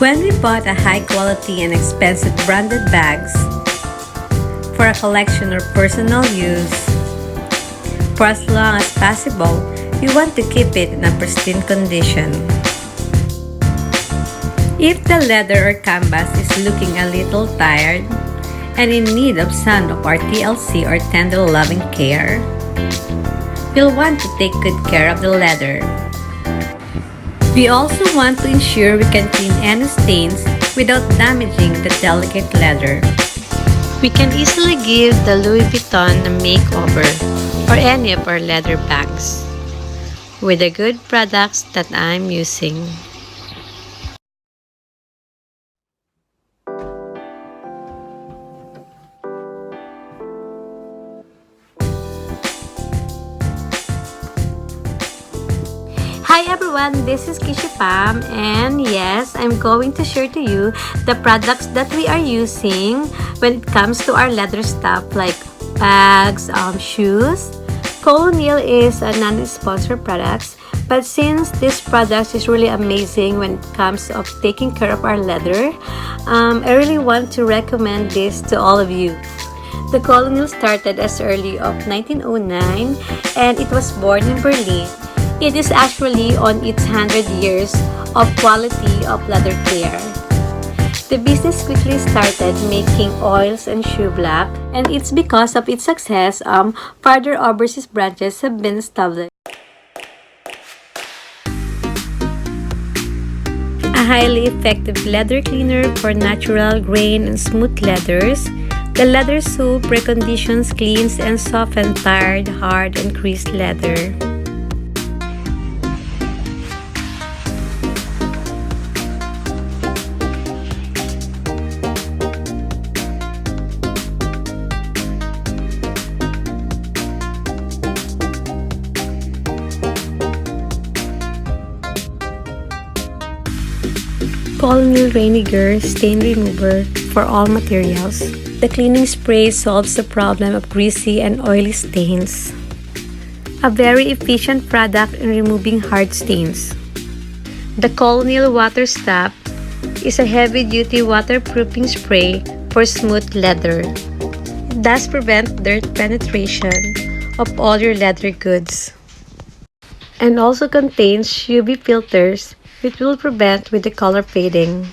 When we bought a high quality and expensive branded bags for a collection or personal use, for as long as possible, we want to keep it in a pristine condition. If the leather or canvas is looking a little tired and in need of some of our TLC or tender loving care, you'll want to take good care of the leather. We also want to ensure we can clean any stains without damaging the delicate leather. We can easily give the Louis Vuitton a makeover or any of our leather bags with the good products that I'm using. Hi everyone, this is Kishifam, and yes, I'm going to share to you the products that we are using when it comes to our leather stuff like bags, shoes. Colonial is a non-sponsored products, but since this product is really amazing when it comes of taking care of our leather, I really want to recommend this to all of you. The Colonial started as early of 1909 and it was born in Berlin. It is actually on its 100 years of quality of leather care. The business quickly started making oils and shoe black, and it's because of its success further overseas branches have been established. A highly effective leather cleaner for natural, grain, and smooth leathers. The leather soap reconditions, cleans, and softens tired, hard, and creased leather. Colonial Reiniger Stain Remover for all materials. The cleaning spray solves the problem of greasy and oily stains. A very efficient product in removing hard stains. The Colonial Water Stop is a heavy-duty waterproofing spray for smooth leather. It does prevent dirt penetration of all your leather goods. And also contains UV filters which will prevent with the color fading.